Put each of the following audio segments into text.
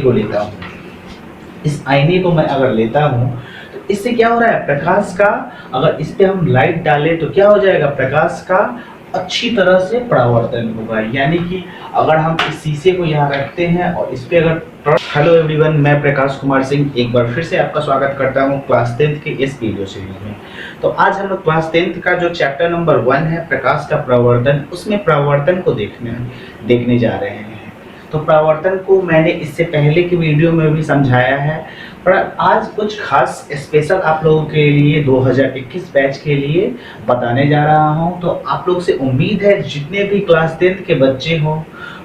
को लेता हूँ, इस आईने को मैं अगर लेता हूँ तो इससे क्या हो रहा है, प्रकाश का अगर इस पे हम लाइट डालें तो क्या हो जाएगा, प्रकाश का अच्छी तरह से परावर्तन होगा। यानी कि अगर हम इस शीशे को यहाँ रखते हैं और इस पे अगर हेलो एवरीवन, मैं प्रकाश कुमार सिंह एक बार फिर से आपका स्वागत करता हूँ क्लास 10th के इस वीडियो सीरीज में। तो आज हम लोग क्लास 10th का जो चैप्टर नंबर 1 है प्रकाश का परावर्तन, उसमें परावर्तन को देखने जा रहे हैं। तो परावर्तन को मैंने इससे पहले की वीडियो में भी समझाया है, पर आज कुछ खास स्पेशल आप लोगों के लिए 2021 बैच के लिए बताने जा रहा हूं। तो आप लोग से उम्मीद है जितने भी क्लास 10th के बच्चे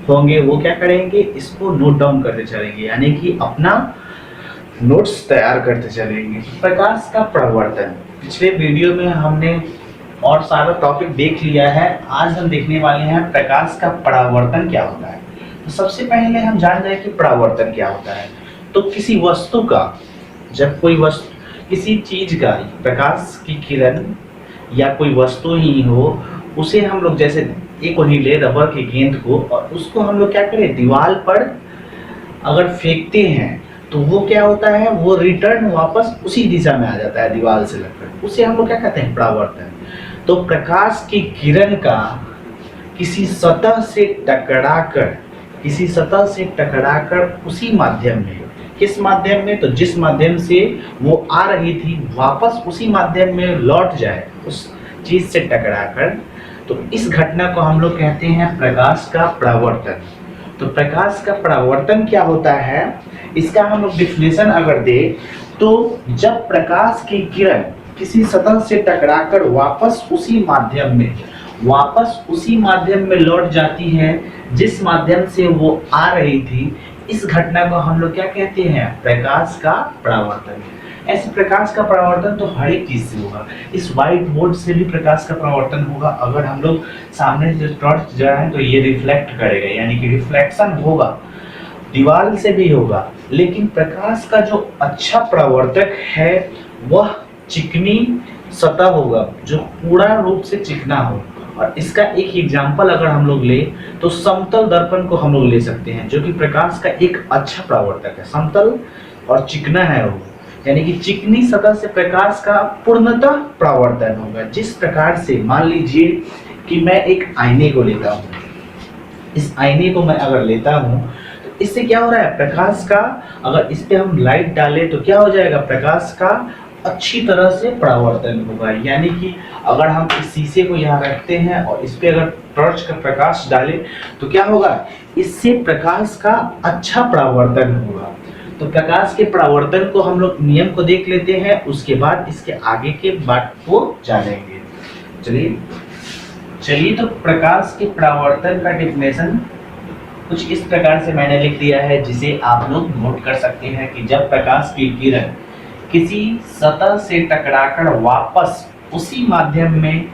होंगे वो क्या करेंगे, इसको नोट डाउन करते चलेंगे, यानी कि अपना नोट्स तैयार करते चलेंगे। प्रकाश का परावर्तन पिछले वीडियो में हमने और सारा टॉपिक देख लिया है, आज हम देखने वाले हैं प्रकाश का परावर्तन क्या होता है। तो सबसे पहले हम जान जाए कि परावर्तन क्या होता है। तो किसी वस्तु का, जब कोई वस्तु किसी चीज का प्रकाश की किरण या कोई वस्तु ही हो, उसे हम लोग जैसे एक वही ले रबर की गेंद को और उसको हम लोग क्या करें, दीवार पर अगर फेंकते हैं तो वो क्या होता है, वो रिटर्न वापस उसी दिशा में आ जाता है दीवार से लगकर, उसे हम लोग क्या कहते हैं, परावर्तन। तो प्रकाश की किरण का किसी सतह से टकराकर उसी माध्यम में, किस माध्यम में, तो जिस माध्यम से वो आ रही थी वापस उसी माध्यम में लौट जाए उस चीज से टकराकर, तो इस घटना को हम लोग कहते हैं प्रकाश का परावर्तन। तो प्रकाश का परावर्तन क्या होता है, इसका हम लोग डिफिनेशन अगर दे तो जब प्रकाश की किरण किसी सतह से टकराकर वापस उसी माध्यम में लौट जाती है जिस माध्यम से वो आ रही थी, इस घटना को हम लोग क्या कहते हैं, प्रकाश का परावर्तन। ऐसे प्रकाश का परावर्तन तो हर एक चीज से होगा, इस व्हाइट बोर्ड से भी प्रकाश का परावर्तन होगा। अगर हम लोग सामने से टॉर्च जलाएं तो ये रिफ्लेक्ट करेगा, यानी कि रिफ्लेक्शन होगा, दीवार से भी होगा। लेकिन प्रकाश का जो अच्छा परावर्तक है वह चिकनी सतह होगा, जो पूर्ण रूप से चिकना हो। और इसका एक एग्जाम्पल अगर हम लोग ले तो समतल दर्पण को हम लोग ले सकते हैं, जो कि प्रकाश का एक अच्छा परावर्तक है। समतल और चिकना है वो, यानी कि चिकनी सतह से प्रकाश का पूर्णतः परावर्तन होगा। जिस प्रकार से मान लीजिए कि मैं एक आईने को लेता हूँ, इस आईने को मैं अगर लेता हूँ तो इससे क्या हो रहा है, प्रकाश का अगर इस पे हम लाइट डालें तो क्या हो जाएगा, प्रकाश का अच्छी तरह से परावर्तन होगा। यानी कि अगर हम इस शीशे को यहाँ रखते हैं और इस पे अगर टॉर्च का प्रकाश डालें तो क्या होगा, इससे प्रकाश का अच्छा परावर्तन होगा। तो प्रकाश के परावर्तन को हम लोग नियम को देख लेते हैं, उसके बाद इसके आगे के बात को जानेंगे। चलिए तो प्रकाश के परावर्तन का डेफिनेशन कुछ इस प्रकार से मैंने लिख दिया है, जिसे आप लोग नोट कर सकते हैं कि जब प्रकाश की किरण किसी सतह से टकराकर वापस उसी माध्यम में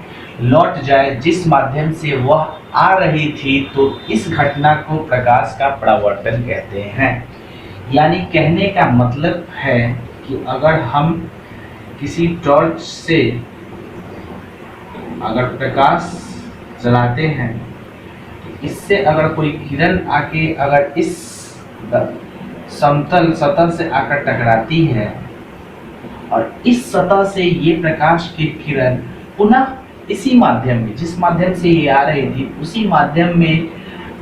लौट जाए जिस माध्यम से वह आ रही थी, तो इस घटना को प्रकाश का परावर्तन कहते हैं। यानी कहने का मतलब है कि अगर हम किसी टॉर्च से अगर प्रकाश जलाते हैं, इससे अगर कोई किरण आके अगर इस समतल सतह से आकर टकराती है और इस सतह से ये प्रकाश की किरण पुनः इसी माध्यम में, जिस माध्यम से ये आ रही थी उसी माध्यम में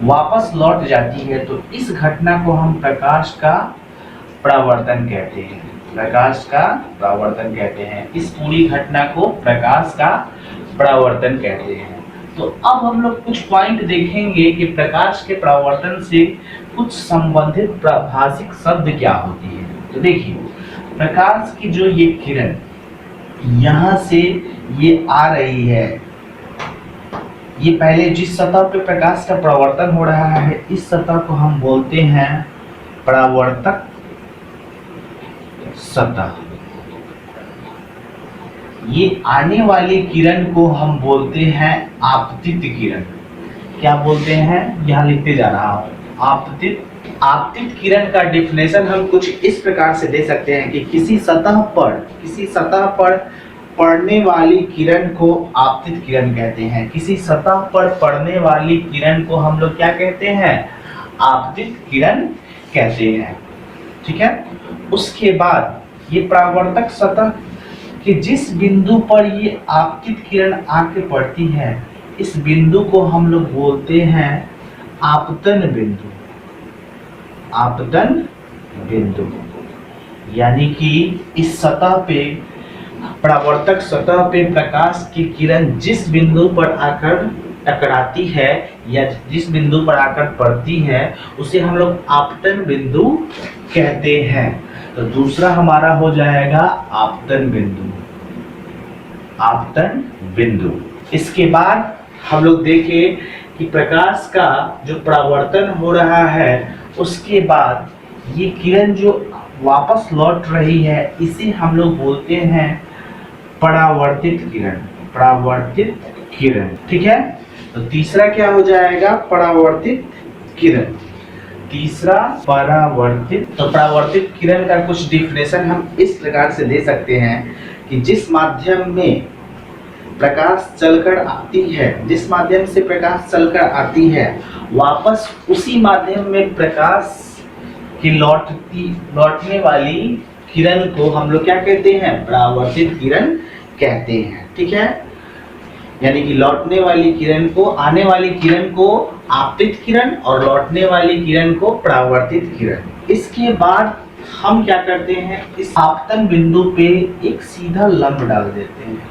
वापस लौट जाती है, तो इस घटना को हम प्रकाश का परावर्तन कहते हैं। प्रकाश का परावर्तन कहते हैं, इस पूरी घटना को प्रकाश का परावर्तन कहते हैं। तो अब हम लोग कुछ पॉइंट देखेंगे कि प्रकाश के परावर्तन से कुछ संबंधित प्राभाषिक शब्द क्या होती है। तो देखिए, प्रकाश की जो ये किरण यहाँ से ये आ रही है, ये पहले जिस सतह पे प्रकाश का परावर्तन हो रहा है इस सतह को हम बोलते हैं परावर्तक सतह। ये आने वाली किरण को हम बोलते हैं आपतित किरण। क्या बोलते हैं, यहाँ लिखते जा रहा हूँ, आपतित किरण का डेफिनेशन हम कुछ इस प्रकार से दे सकते हैं कि किसी सतह पर पड़ने वाली किरण को आपतित किरण कहते हैं। किसी सतह पर पड़ने वाली किरण को हम लोग क्या कहते हैं, आपतित किरण कहते हैं। ठीक है। उसके बाद ये परावर्तक सतह कि जिस बिंदु पर ये आपतित किरण आके पड़ती है, इस बिंदु को हम लोग बोलते हैं आपतन बिंदु। आपतन बिंदु यानी कि इस सतह पे, परावर्तक सतह पे प्रकाश की किरण जिस बिंदु पर आकर टकराती है या जिस बिंदु पर आकर पड़ती है, उसे हम लोग आपतन बिंदु कहते हैं। तो दूसरा हमारा हो जाएगा आपतन बिंदु। आपतन बिंदु। इसके बाद हम लोग देखें कि प्रकाश का जो परावर्तन हो रहा है, उसके बाद ये किरण जो वापस लौट रही है, इसे हम लोग बोलते हैं परावर्तित किरण। परावर्तित किरण, ठीक है। तो तीसरा क्या हो जाएगा? परावर्तित किरण। तीसरा परावर्तित। तो परावर्तित किरण का कुछ डिफिनेशन हम इस प्रकार से दे सकते हैं कि जिस माध्यम में प्रकाश चलकर आती है, जिस माध्यम से प्रकाश चलकर आती है, वापस उसी माध्यम में प्रकाश की लौटने वाली किरण को हम लोग क्या कहते हैं? परावर्तित किरण कहते हैं, ठीक है। यानी कि लौटने वाली किरण को, आने वाली किरण को आपतित किरण और लौटने वाली किरण को परावर्तित किरण। इसके बाद हम क्या करते हैं? इस आपतन बिंदु पे एक सीधा लंब डाल देते हैं,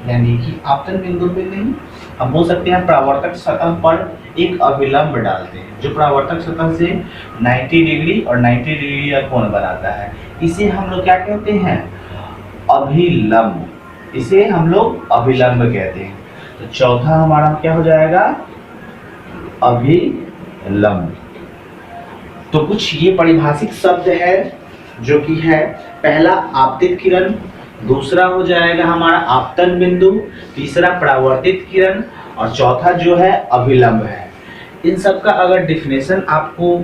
यानी कि आपतन बिंदु पे नहीं, हम बोल सकते हैं परावर्तक सतह पर एक अभिलंब डालते हैं जो परावर्तक सतह से 90 डिग्री और 90 डिग्री का कोण बनाता है। इसे हम लोग क्या कहते हैं? अभिलंब। इसे हम लोग अभिलंब कहते हैं। तो चौथा हमारा क्या हो जाएगा? अभिलंब। तो कुछ ये परिभाषिक शब्द है जो कि है, पहला आपतित किरण, दूसरा हो जाएगा हमारा आपतन बिंदु, तीसरा परावर्तित किरण और चौथा जो है अभिलंब है। इन सब का अगर डिफिनेशन आपको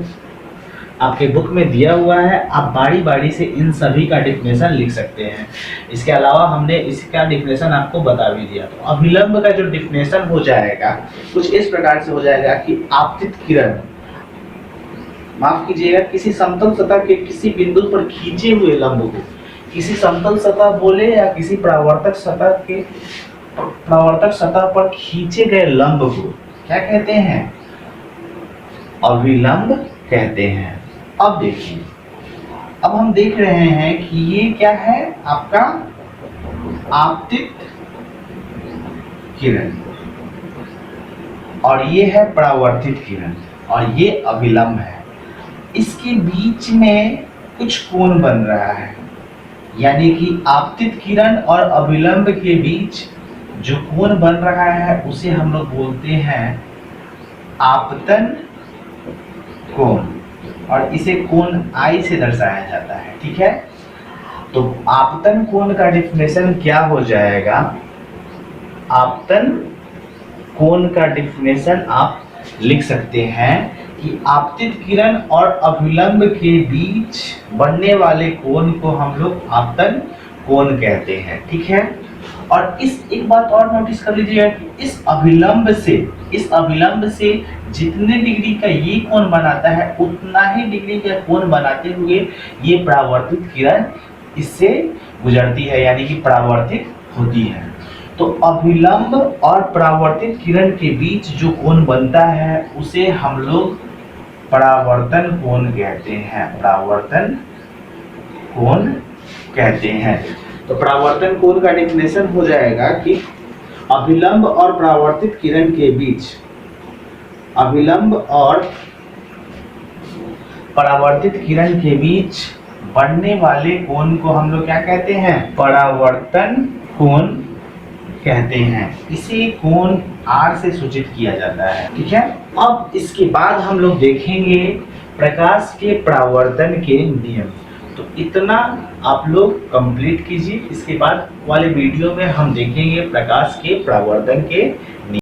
आपके बुक में दिया हुआ है, आप बारी बारी से इन सभी का डिफिनेशन लिख सकते हैं। इसके अलावा हमने इसका डिफिनेशन आपको बता भी दिया। तो अभिलंब का जो डिफिनेशन हो जाएगा कुछ इस प्रकार से हो जाएगा कि आपतित किरण, माफ कीजिएगा, किसी समतल सतह के किसी बिंदु पर खींचे हुए लंब को, किसी समतल सतह बोले या किसी परावर्तक सतह पर खींचे गए लंब को क्या कहते हैं? अभिलंब कहते हैं। अब देखिए, अब हम देख रहे हैं कि ये क्या है आपका आपतित किरण और ये है परावर्तित किरण और ये अभिलंब है। इसके बीच में कुछ कोण बन रहा है, यानी कि आपतित किरण और अभिलंब के बीच जो कोण बन रहा है उसे हम लोग बोलते हैं आपतन कोण और इसे कोण I से दर्शाया जाता है, ठीक है। तो आपतन कोण का डिफिनेशन क्या हो जाएगा? आपतन कोण का डिफिनेशन आप लिख सकते हैं कि आपतित किरण और अभिलंब के बीच बनने वाले कोण को हम लोग आपतन कोण कहते हैं, ठीक है। और एक बात और नोटिस कर लीजिएगा कि इस अभिलंब से जितने डिग्री का ये कोण बनाता है, उतना ही डिग्री का कोण बनाते हुए ये परावर्तित किरण इससे गुजरती है, यानी कि परावर्तित होती है। तो अभिलंब और परावर्तित किरण के बीच जो कोण बनता है उसे हम लोग परावर्तन कोण कहते हैं। परावर्तन कोण कहते हैं। तो परावर्तन कोण का डेफिनेशन हो जाएगा कि अभिलंब और परावर्तित किरण के बीच, अभिलंब और परावर्तित किरण के बीच बनने वाले कोण को हम लोग क्या कहते हैं? परावर्तन कोण कहते हैं। इसे कोण R से सूचित किया जाता है, ठीक है। अब इसके बाद हम लोग देखेंगे प्रकाश के परावर्तन के नियम। तो इतना आप लोग कंप्लीट कीजिए। इसके बाद वाले वीडियो में हम देखेंगे प्रकाश के परावर्तन के नियम।